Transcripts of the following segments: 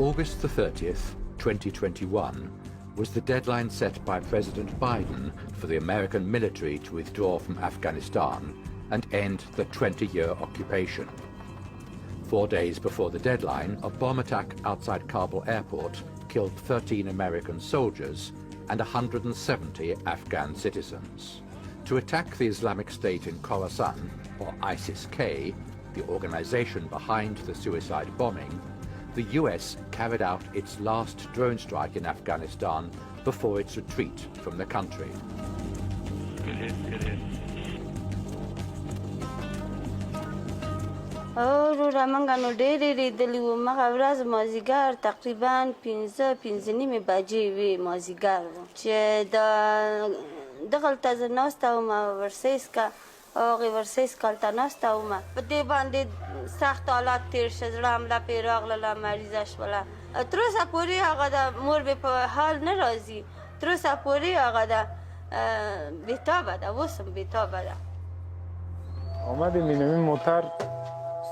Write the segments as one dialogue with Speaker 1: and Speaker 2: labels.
Speaker 1: August the 30th, 2021, was the deadline set by President Biden for the American military to withdraw from Afghanistan and end the 20-year occupation. 4 days before the deadline, a bomb attack outside Kabul airport killed 13 American soldiers and 170 Afghan citizens. To attack the Islamic State in Khorasan, or ISIS-K, the organization behind the suicide bombing, the US carried out its last drone strike in Afghanistan before its retreat from the country.
Speaker 2: رامنګانو ډېرې لیدلي وو مغه ورځ مازدیګر تقریبا 15 نیمې بجې وې مازدیګر چې دغلته زه ناسته وم ورسیس که هغې ورسیس کالته ناسته وم په دې باندې سخت حالات تېر شه زړه حمله پرې راغلله مریضه شوله تر اوسه پورې هغه د مور مې په حال نه راځي تر اوسه پورې هغه د بېتابه ده اوس هم بېتابه ده
Speaker 3: آمدیم این موتر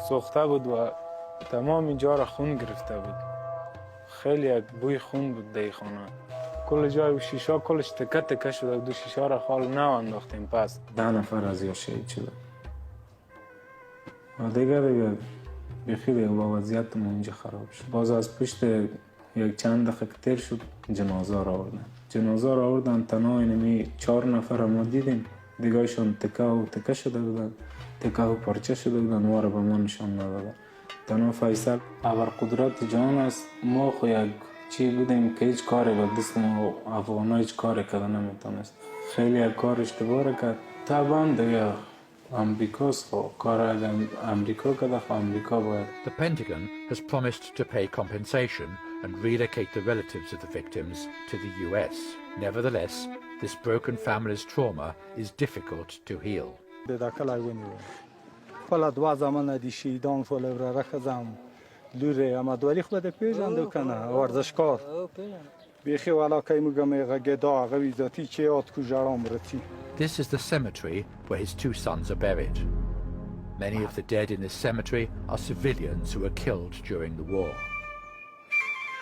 Speaker 3: سوخته بود و تمام اینجا را خون گرفته بود خیلی یک بوی خون بود در خانه کل جای شیشه کلش تکه تکه شده دو شیشه را خال نو انداختیم پس 10 نفر از یا شهید شده و دیگه بیخی دیگه با وضعیت ما اینجا خراب شد باز از پشت یک چند دقیقه تیر شد جنازه را آوردن تنها اینمی 4 نفر ما دیدیم دیگهشون تکه و تکه شده بودن تکه و پارچه شده بودن واره به ما نشان ندادن تنها فیصل ابرقدرت جهان است ما خو یک چی بودیم که هیچ کاری به دست ما افغانا هیچ کاری کرده نمیتونست خیلی یک کار اشتباه کرد طبعا دیگه امریکاست خو کار امریکا کرده خو امریکا باید.
Speaker 1: The Pentagon has promised to pay compensation and relocate the relatives of the victims to the US. Nevertheless, this broken family's trauma is difficult to heal.
Speaker 4: دوا زمان دی شیدان فول را رخزم لوره احمد ولی خود پیژند کنه ورزشکار بیخی والا کی مگم گدا غوی ذاتی چه ات کو جارام رتی.
Speaker 1: This is the cemetery where his 2 sons are buried. Many of the dead in this cemetery are civilians who were killed during the war.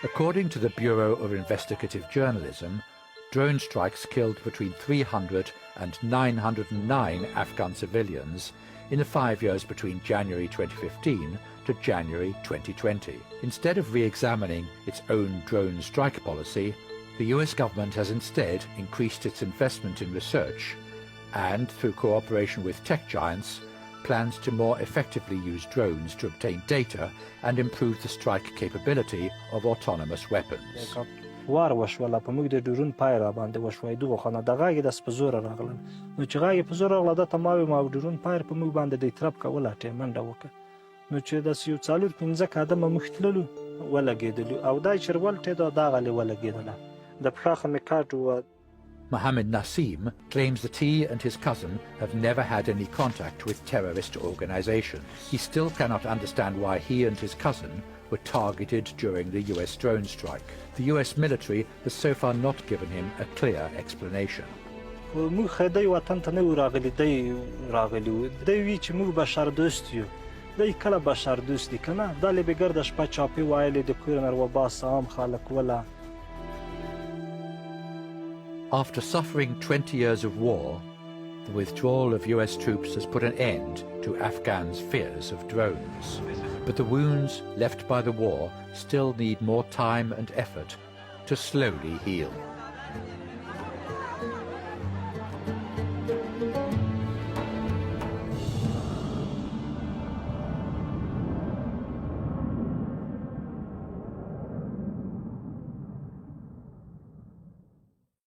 Speaker 1: According to the Bureau of Investigative Journalism, drone strikes killed between 300 and 909 Afghan civilians in the 5 years between January 2015 to January 2020. Instead of re-examining its own drone strike policy, the US government has instead increased its investment in research and, through cooperation with tech giants, plans to more effectively use drones to obtain data and improve the strike capability of autonomous weapons.
Speaker 5: وار وشوله په موږ د ډرون پای را باندې وشوي دغه خانه د غاګې د سپزور راغلم نو چې غاګې په زور راغله د تماوي ما ډرون پای په موږ باندې د ترپ کوله ټه منډه وکړه نو چې د سیو څالور 15 قدمه مختللو ولګېدلو او دای چرول ټه دا غلې ولګېدله د پخه میکاټو.
Speaker 1: Mohammed Nassim claims that he and his cousin have never had any contact with terrorist organizations. He still cannot understand why he and his cousin were targeted during the US drone strike. The US military has so far not given him a clear explanation.
Speaker 5: موږ خدای وطن ته نه راغلي دی وی چې موږ بشر دوست یو دی کله بشر دوست دي کنه د لې بګرد شپه چاپی وایلې د کورنر و باس عام خلک ولا.
Speaker 1: After suffering 20 years of war, the withdrawal of US troops has put an end to Afghans' fears of drones. But the wounds left by the war still need more time and effort to slowly heal.